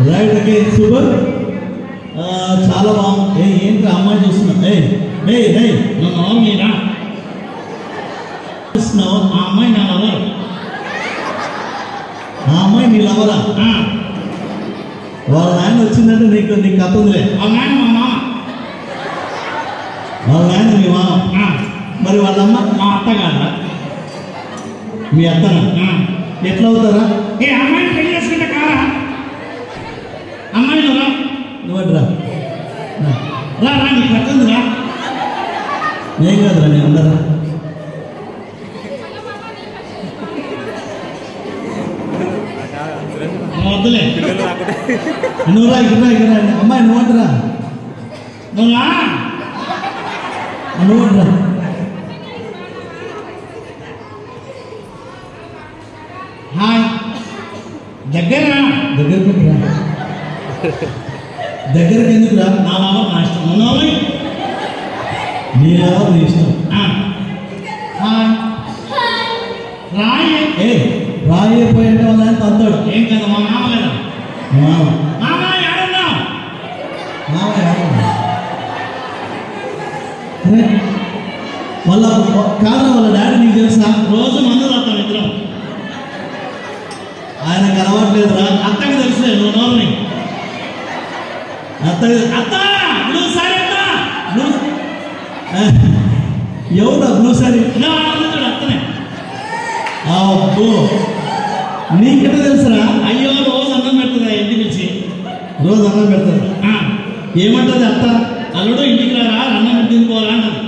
Right okay super. చాలా బాగుంది. ఏంటి అమ్మాయి చూస్తున్నా? మీరా చూస్తున్నావు? ఆ అమ్మాయి నా లవర్. ఆ అమ్మాయి నీ లవరా? వాళ్ళ నాయన వచ్చిందంటే నీకు కథ ఉందిలే. వాళ్ళ నాయన మా మామ. వాళ్ళ నాయన మీ మామ. మరి వాళ్ళమ్మ మా అత్త కాదా? మీ అత్తనా? ఎట్లా అవుతారా? ఏ అమ్మాయిని పెళ్లి చేసుకుంటే కారా? అమ్మాయిలు రా. నువ్వట్రా రా రా, నీకు కట్టుందిరా. ఏం కాదురా, నేను అందరా వద్దులే. నువ్వురా ఇక్కడ అమ్మాయి నువ్వంటరా. నువ్వా నువ్వంటరా. హాయ్. దగ్గరరా. దగ్గరికి రా. దగ్గరికి ఎందుకురా? నా లవర్ నా ఇష్టం. ఉన్నావు నీ లవర్ నీ ఇష్టం. హాయ్. రాయే. రాయిపోయింటే వాళ్ళ ఆయన తంతాడు. ఏం కదా మా మామ లేదా? మామ మామ ఏడున్నావు? మామ వాళ్ళ కాదు వాళ్ళ డాడీ నీకు తెలుసా? రోజు మందు తాగుతాం ఇద్దరం. ఆయనకు అలవాట్లేదురా. అత్తకి తెలుసు నువ్వు నోరుని. అత్త బ్లూ సారీ అత్త. బ్లూ ఎవరా బ్లూ సారీ? చూడు అత్తనే. అబ్బో నీకెట్లా తెలుసురా? అయ్యో రోజు అన్నం పెడుతుందా ఇంటికి వచ్చి? రోజు అన్నం పెడతారు. ఏమంటది అత్త? అల్లుడు ఇంటికి రారా, అన్నం తినిపోరా అంటది.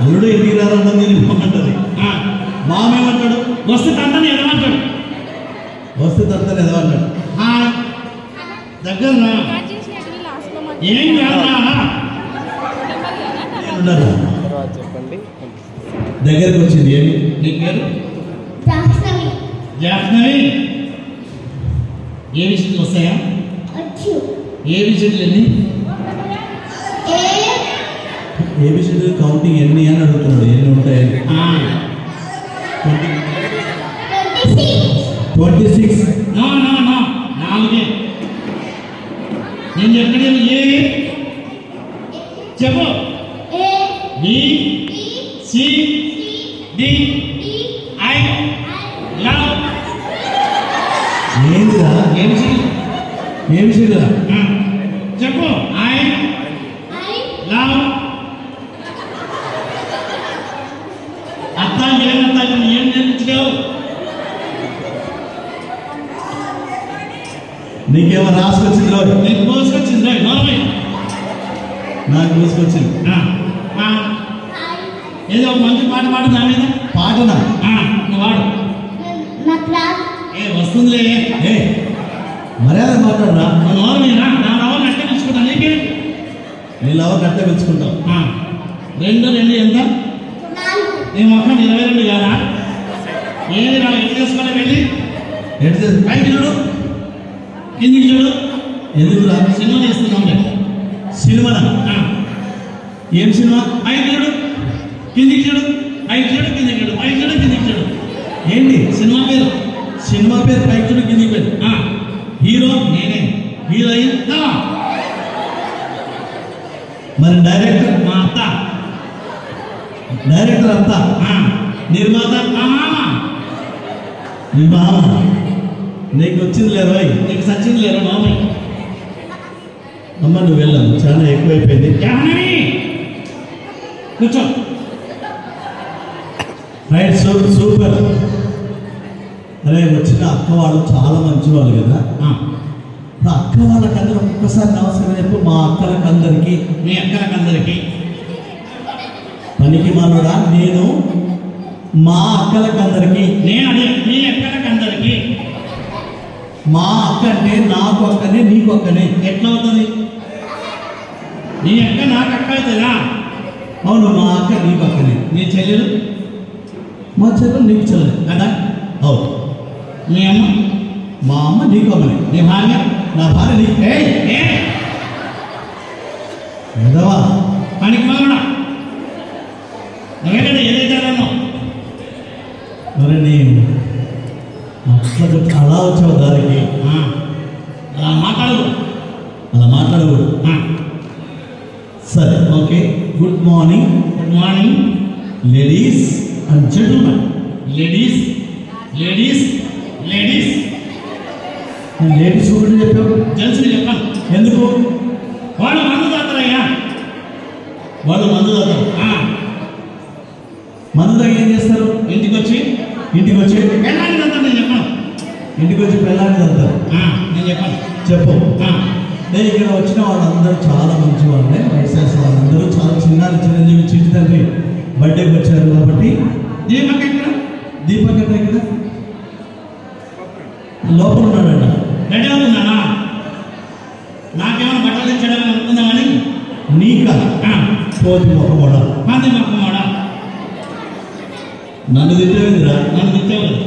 అల్లుడు ఇంటికి రారన్నం తినిపోమంటది. మామ ఏమంటాడు? వస్తే తంతని ఎదమంటాడు. వస్తే తంతని ఎదమంటాడు. దగ్గర ఏం కాదురా. చెప్పండి. దగ్గరకు వచ్చింది. ఏమి నీ పేరు? జాహ్నవి. ఏ విషయాలు వస్తాయా? ఏ విషయాలు ఎన్ని? ఏబిసిడి కౌంటింగ్ ఎన్ని అని అడుగుతున్నాడు. ఎన్ని ఉంటాయని. 26. నాలుగే. నేను చెప్పలేదు. ఏ చెప్పు. B C D I love. ఏంటిరా? ఏబిసిడిరా? చెప్పు. I love. అత్త ఏమంతా ఏం నేర్పించలేవు. నీకేమో రాసుకొచ్చింది రోజు? నీకు కోసుకొచ్చింది నోరమై. నాకు చూసుకొచ్చింది. ఏదో మంచి పాట పాడు నా మీద. పాటనా? నువ్వు వాడు. వస్తుందిలే. మర్యాద మాట్లాడరా. నోరమేనా? నా లవర్ నట్టే పిలుచుకుంటా. నీకే నీ లవర్ కట్టే పెంచుకుంటావు. 2 ఎంత? నీ మొక్కం 22 కాదా? ఏది రా ఎట్టు చేసుకోవాలి? వెళ్ళి పైకి చూడు, కిందికి చూడు. ఎందుకురా? సినిమా చేస్తున్నాం. సినిమానా? ఏం సినిమా? పైకి చూడు, కిందికి చూడు, పైకి చూడు, కిందికి చూడు, పైకి చూడు, కిందికి చూడు. ఏంటి సినిమా పేరు? సినిమా పేరు పైకి చూడు, కిందికి పేరు. హీరో నేనే, హీరోయిన్ మరి డైరెక్టర్? మా అత్త. డైరెక్టర్ అత్త. నిర్మాత మా మామ. మీ మామ. నీకు వచ్చింది లేదు. నీకు సచ్చింది లేరు మామయ్య. అమ్మ నువ్వు వెళ్ళాను, చాలా ఎక్కువైపోయింది. జాహ్నవి కూర్చో. Right super. అరే వచ్చిన అక్క వాళ్ళు చాలా మంచి వాళ్ళు కదా. అక్క వాళ్ళకందరూ ఒక్కసారి నమస్కారం చెప్పు. మా అక్కలకందరికీ. మీ అక్కలకందరికీ. పనికి మనోడా నేను మా అక్కలకందరికీ. నేను అదే మీ అక్కలకందరికీ. మా అక్క అంటే నాకు అక్కనే నీకు అక్కనే. ఎట్లా అవుతుంది? నీ అక్క నాకు అక్క అవుతుందా? అవును, మా అక్క నీకు అక్కనే. నీ చెల్లెలు మా చెల్లెలు నీకు చెల్లెలు కదా? అవును. మీ అమ్మ మా అమ్మ నీకు అమ్మనే. నీ భార్య నా భార్య నీకు. ఎదవా పనికి మాలడా. నువ్వేకంటే ఏదైతే అన్నావు. మరి నీ అట్లా అలా వచ్చావు దానికి. అలా మాట్లాడు. Good morning good morning ladies and gentlemen. Ladies ladies ladies ladies ఒకటి చెప్పావు, జెంట్స్ని చెప్పాను. ఎందుకు? వాళ్ళు మందు తాగుతారయ్యా. వాళ్ళు మందు తాగుతారు. మందు తాగి ఏం చేస్తారు? ఇంటికి వచ్చి పెళ్ళాన్ని తాగుతారు. నేను చెప్పాను. ఇంటికి వచ్చి పెళ్ళాన్ని తాగుతారు. నేను చెప్పాను. చెప్పు. నేను ఇక్కడ వచ్చిన వాళ్ళందరూ చాలా మంచి వాళ్ళే, వైఎస్ఆర్ వాళ్ళందరూ చాలా చిన్నారి చిరంజీవి చిట్టి తండ్రి బర్త్డేకి వచ్చారు కాబట్టి. దీపక్ ఎక్కడ? దీపక్ ఎక్కడ? ఇక్కడ లోపల ఉన్నాడంట. రెడీ అవుతున్నానా? నాకేమైనా బట్టలు తెచ్చడానికి అనుకుందామని. నీకా? పోతి మొక్కమోడా, పంది మొక్కమోడా. నన్ను తిట్టేవిందిరా. నన్ను తిట్టేవాళ్ళు.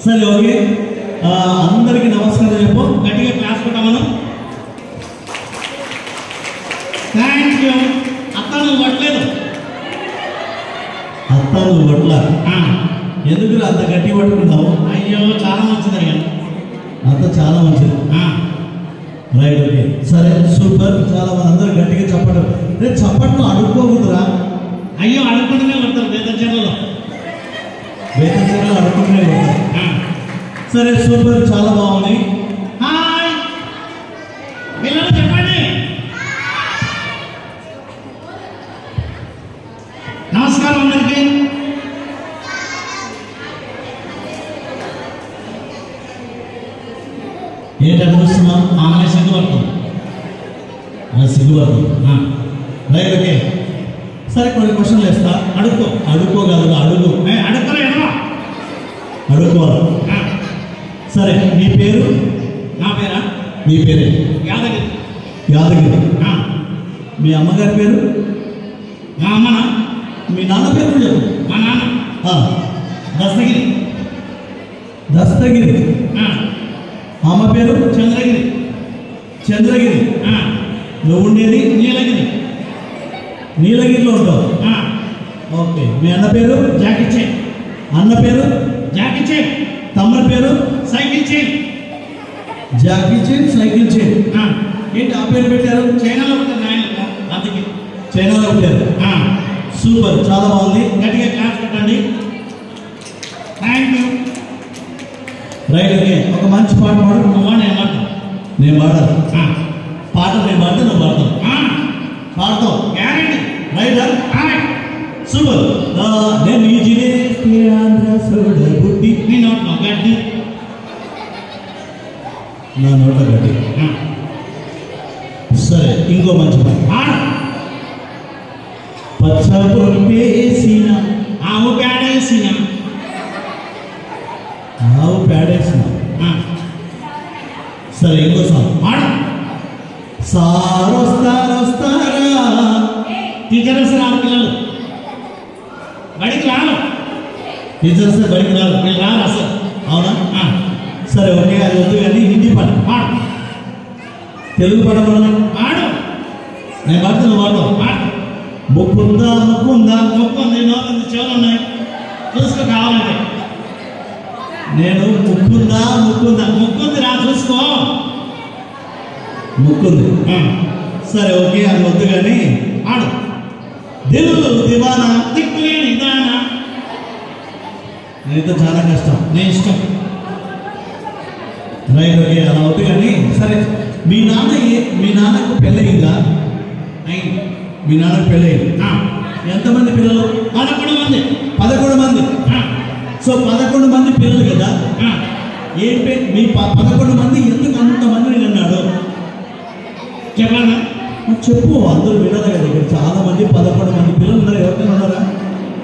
సరే ఓకే, అందరికీ నమస్కారం చెప్పు. గట్టిగా క్లాస్ కొట్టామను. Thank you. అత్త నువ్వు కొట్టలేదు. అత్త నువ్వు కొట్ల. ఎందుకు అంత గట్టి పట్టుకుంటావు? అయ్యో చాలా మంచిది అయ్యా. అత్త చాలా మంచిది. రైట్ ఓకే సరే సూపర్. చాలా మంది అందరూ గట్టిగా చప్పట్లు. రేపు చప్పట్లు అడుక్కోకూడదురా. అయ్యో అడుక్కుంటూనే కొడతారు వేదచర్లలో. అడుక్కుంటూనే కొడతారు. సరే సూపర్, చాలా బాగుంది. హాయ్ పిల్లలు చెప్పండి. నమస్కారం అందరికీ. ఏంటంటే చూస్తున్నాం? ఆమె సిగ్గుపడుతుంది. సిగ్గుపడుతుంది. రైట్ ఓకే సరే, కొన్ని క్వశ్చన్లు వేస్తా. అడుక్కోగలదు. అడుక్కోలేదా? అడుక్కోవాలి. సరే మీ పేరు? నా పేరా? మీ పేరే యాదగిరి. యాదగిరి. మీ అమ్మగారి పేరు? మా అమ్మనా? మీ నాన్న పేరు కూడా చెప్పు. మా నాన్న దస్తగిరి. దస్తగిరి. అమ్మ పేరు? చంద్రగిరి. చంద్రగిరి. నువ్వు ఉండేది? నీలగిరి. నీలగిరిలో ఉంటావు. ఓకే. మీ అన్న పేరు? Jackie Chan. అన్న పేరు? Jackie Chan. తమ్ముడి పేరు? Cycle chain. Jackie Chan, cycle chain. ఏంటి ఆ పేరు పెట్టారు? చైనాలో ఉంటారు నాయన, అందుకే చైనాలో పెట్టారు. సూపర్, చాలా బాగుంది. గట్టిగా క్లాస్ పెట్టండి. Thank you. రైట్ ఓకే, ఒక మంచి పాట పాడు. నువ్వు నేను పాడతా. నేను పాడాలి. పాట నేను పాడితే నువ్వు పాడతావు. పాడతావు గ్యారెంటీ. Right super. నేను ఈ జిలేబీ ఆంధ్ర సోడ బుడ్డి. నీ నోట్లో గడ్డి. నా నోట గడ్డి. సరే ఇంకో మంచి పాట. పచ్చ బొట్టేసిన ఆవు పేడేసిన. ఆవు పేడేసిన. సరే ఇంకో సాంగ్ పాడు. సారొస్తారా టీచర్స్ రాదు, పిల్లలు బడికి రాను. టీచర్స్ బడికి రాదు, వీళ్ళు రారు అసలు. అవునా? సరే ఓకే, అది వద్దు కానీ హిందీ పాట పాడు. తెలుగు పాట పాడు. పాడు. నేను పాడితే నువ్వు పాడతావు. పాడు. ముక్కుందా ముక్కుందా. మొక్కుంది, నోకుంది, చెవులు ఉన్నాయి, చూసుకో కావాలంటే. నేను ముక్కుందా ముక్కుందా. ముక్కుంది రా, చూసుకో. ముక్కుంది. సరే ఓకే, అది వద్దు కానీ పాడు. దిల్ దివానా. దిక్కులేని దానా. నేనైతే చాలా కష్టం. నేను ఇష్టం. రైట్ ఓకే, అలా వద్దు కానీ. సరే మీ నాన్నకు పెళ్ళయిందా? అయింది. మీ నాన్నకు పెళ్ళయింది. ఎంతమంది పిల్లలు? 11 మంది. 11 మంది. సో 11 మంది పిల్లలు కదా. ఏంటి మీ 11 మంది ఎందుకు అంతమంది అన్నాడు? చెప్పాలా? చెప్పు, అందరూ వినాలి కదా. ఇక్కడ చాలా మంది 11 మంది పిల్లలు ఉన్నారు. ఎవరికైనా ఉన్నారా?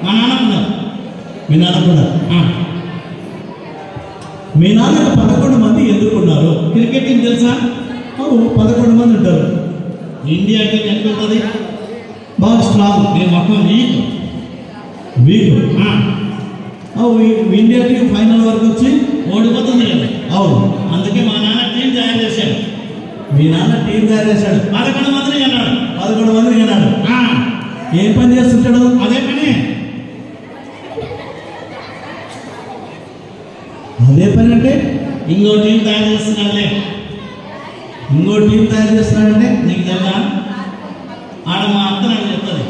మా నాన్నకున్నారు. మీ నాన్నకున్నారు. మీ నాన్నకు 11 మంది ఎందుకున్నారు? క్రికెట్ టీం తెలుసా? 11 మంది ఉంటారు. ఇండియా టీం ఎంత ఉంటుంది? బాగా స్ట్రాంగ్. నేను మొత్తం వీక్. ఇండియా టీం ఫైనల్ వరకు వచ్చి ఓడిపోతుంది కదా. అవును, అందుకే మా నాన్న టీం తయారు చేశాడు. మీ నాన్న టీం తయారు చేశాడు. 11 మందిని అన్నాడు. 11 మందిని అన్నాడు. ఏం పని చేస్తుంటాడు? అదే పని. అదే పని అంటే ఇంకో టీం తయారు చేస్తున్నాడులే. ఇంకో టీం తయారు చేస్తున్నాడంటే నీకు తెలుసా? ఆడ మా అత్త నాకు చెప్తుంది.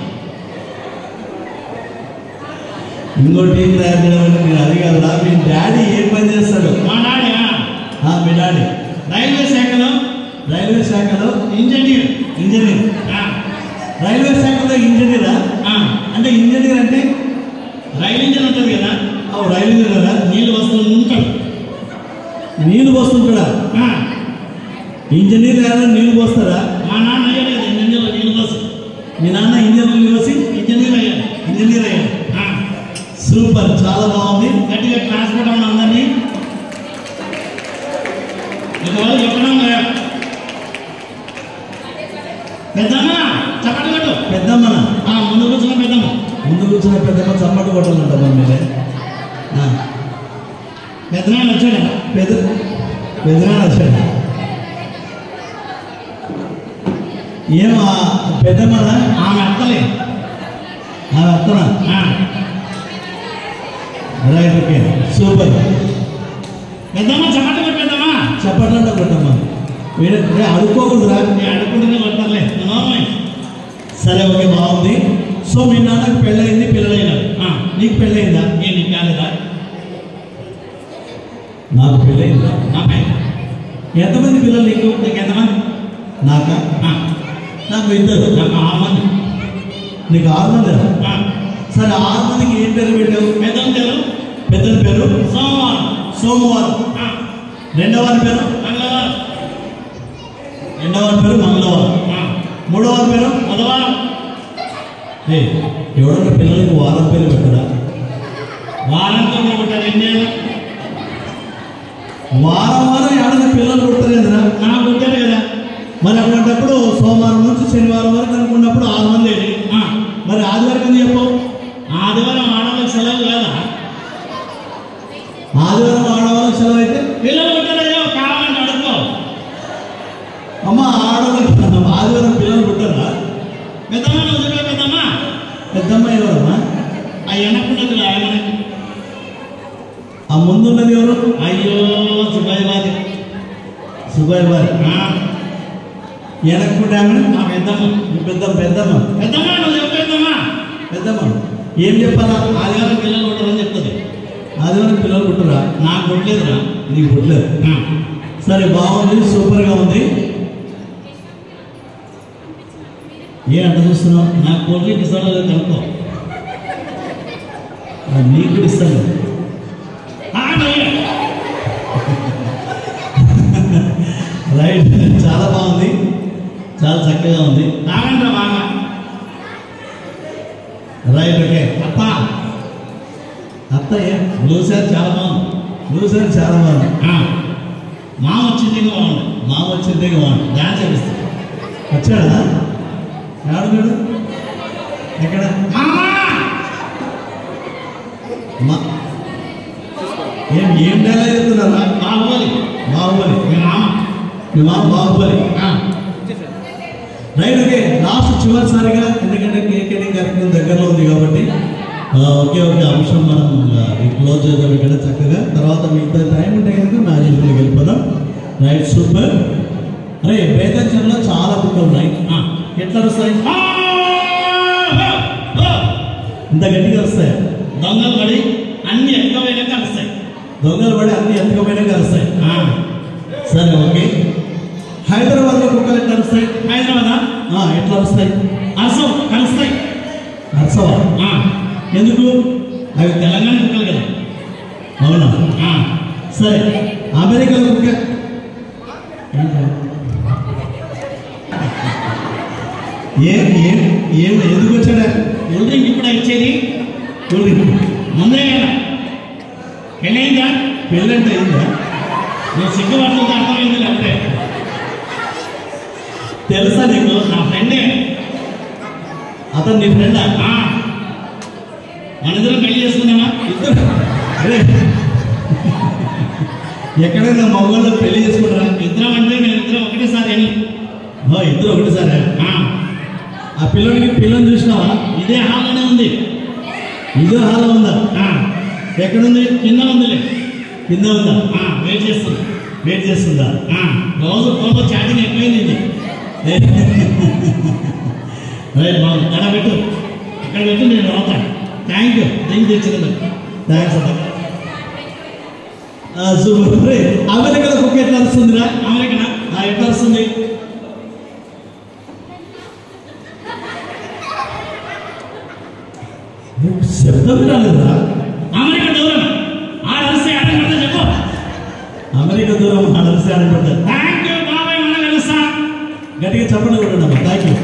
ఇంకో టీం తయారు చేయడం నేను అడిగాను. మీ డాడీ ఏం పని చేస్తాడు? మా డాడీ మీ డాడీ రైల్వే శాఖలో ఇంజనీర్. రైల్వే శాఖలో ఇంజనీరా? అంటే ఇంజనీర్ అంటే రైలు ఇంజన్ ఉంటుంది కదా, రైలు ఇంజనీర్ కదా. నీళ్ళు వస్తూ ఉంటాడు. నీళ్ళు పోస్తుంటాడా? ఇంజనీర్ ఎవరైనా నీళ్ళు పోస్తారా? మా నాన్న అయ్యాడు కదా ఇంజనీర్లో నీళ్ళు పోసి. మీ నాన్న ఇంజనీర్ నీళ్ళు పోసి ఇంజనీర్ అయ్యాడు. సూపర్, చాలా బాగుంది. గట్టిగా క్లాస్ పెట్టమని అందరినీ ఇంతవరకు చెప్పడం కదా. పెద్దమ్మ చప్పట్లు కొట్టు. పెద్దమ్మన ముందు కూర్చున్న పెద్దమ్మ. ముందు కూర్చున్న పెద్దమ్మ చప్పట్లు కొట్టాలంట మీరే. పెద్దనాన్న వచ్చాడు. పెద్దనాన్న వచ్చాడు. ఏం పెద్దమ్మన? ఆమె అత్తలే. ఆమె అత్తనా? Right, okay, super. పెద్దమ్మ చప్పట్లు కొట్టు. పెద్దమ్మ చప్పట్లంట కొట్టమ్మా. అడుక్కోకూడదురా. నేను అడుక్కుంటూనే కొడతారులే. సరే, ఓకే, బాగుంది. సో మీ నాన్నకు పెళ్ళయింది, పిల్లలైనారు. నీకు పెళ్ళయిందా? నేను నీకు కాలేదా? నాకు పెళ్ళయిందా? ఎంతమంది పిల్లలు నీకు? నీకు ఎంతమంది? నాకు 2. నాకు 6 మంది. నీకు 6 మంది? సరే, 6 మందికి ఏం పేరు పెట్టావు? పెద్దల పేరు సోమవారం. రెండవ పేరు మంగళవారం. మూడవ పేరు బుధవారం. ఎవడన్నా పిల్లలకి వారం పేరు పెట్టరా? వారంతో ఉంటారు. ఏం చేయాలి? వారం ఎవడన్నా పిల్లలు పుట్టలేదురా? నాకు పుట్టారు కదా. మరి అట్లాంటప్పుడు సోమవారం నుంచి శనివారం వరకు అనుకున్నప్పుడు 6 మంది. మరి ఆదివారం అని చెప్పు. ఆదివారం ఆడవాళ్ళకి సెలవు కదా. ఆదివారం ఆడవాళ్ళకి సెలవు అయితే పిల్లలు పుట్టారో కావాలని అడుక్కో. అమ్మ, ఆడవాళ్ళకి ఆదివారం పిల్లలు పుట్టారా? పెద్దమ్మ నువ్వు చెప్పే పెద్దమ్మ. పెద్దమ్మ ఎవరమ్మా? ఆ వెనక్కున్నది ఆయనకి. ఆ ముందున్నది ఎవరు? అయ్యో సుబ్బాయి బాది. సుబ్బాయి బాది. వెనక్కుంటే ఆమె ఆ పెద్దమ్మ. పెద్దమ్మ నువ్వు చెప్పే పెద్దమ్మ ఏం చెప్పాలా? ఆదివారం పిల్లలు పుట్టారని చెప్తుంది. ఆదివారం పిల్లలు పుట్టరా? నాకు పుట్టలేదురా. నీకు పుట్టలేదు. సరే, బాగుంది, సూపర్గా ఉంది. ఏ అంట చూస్తున్నావు? నాకు కోట్లకి ఇస్తాడో కనుక్కో. నీకు కూడా ఇస్తాను. రైట్, చాలా బాగుంది, చాలా చక్కగా ఉంది. తాగండి బాగా. Right, okay. అత్త బ్లూసారి చాలా బాగుంది. చాలా బాగుంది. మామ వచ్చింది బాగుంది. మామ వచ్చిందే బాగుంది. డాన్స్ చేపిస్తుంది. వచ్చాడా? ఎవడు? ఎక్కడ? ఏం డైలాగ్ చెప్తున్నారా? బాహుబలి. మీ మామ బాహుబలి. Right, okay. లాస్ట్ చివరిసారిగా, ఎందుకంటే కేక్ కటింగ్ కార్యక్రమం దగ్గరలో ఉంది కాబట్టి ఒకే అంశం మనం క్లోజ్ చేద్దాం ఇక్కడ చక్కగా. తర్వాత మిగతా టైం ఉంటే కనుక మ్యారేజ్లోకి వెళ్ళిపోదాం. Right, super. అరే, బేతంచంలో చాలా బుక్కలు ఉన్నాయి. ఎట్లా వస్తాయి? ఇంత గట్టిగా వస్తాయి. దొంగలు పడి అన్ని ఎక్కవైనాక వస్తాయి. సరే, ఓకే. హైదరాబాద్లో కుక్కలు ఎట్లా వస్తాయి? హైదరాబాద్ ఎట్లా వస్తాయి? అరసవ కలుస్తాయి. అరసవా? ఎందుకు? అవి తెలంగాణ కుక్కలు కదా. అవునా? సరే, అమెరికాలో కుక్క ఎందుకు వచ్చాడా? కూల్ డ్రింక్ ఇప్పుడు ఇచ్చేది. కూల్ డ్రింక్ ముందే కదా. పెళ్ళయిందా? పెళ్ళంటే అయిందా? నువ్వు సిగ్గుపడుతుంది అర్థమైంది. లేకపోతే తెలుసా నీకు? నా ఫ్రెండే. అతను నీ ఫ్రెండా? మన ఇద్దరం పెళ్లి చేసుకుందామా? ఎక్కడైనా మగవాళ్ళు పెళ్లి చేసుకుంటారా? ఇద్దరం అంటే మేము ఇద్దరం ఒకటేసారి అని. ఇద్దరు ఒకటేసారి. ఆ పిల్లని చూసినావా? ఇదే హాల్లోనే ఉంది. ఇదే హాల్లో ఉందా? ఎక్కడుంది? కింద ఉందిలే. కింద ఉందా? వెయిట్ చేస్తుందా? రోజు ఫోన్లో చాటింగ్ ఎక్కువైంది. అదే బాగుంది అలా పెట్టు అక్కడ పెట్టు నేను అవుతాను థ్యాంక్ యూ థ్యాంక్ తెచ్చినందుకు థ్యాంక్స్ అన్న. సూపర్. అమెరికాలో కుక్క ఎట్లా వస్తుందిరా? అమెరికా ఎట్లా వస్తుంది? శబ్దం రాలేదురా? అమెరికా దూరం ఆడలిస్తే ఆడకుండా చెప్పు అమెరికా దూరం అలసి ఆడబడ్డారు. థ్యాంక్ యూ బాబాయ్ మనం కలుస్తా గట్టిగా చెప్పండి కూడా థ్యాంక్ యూ.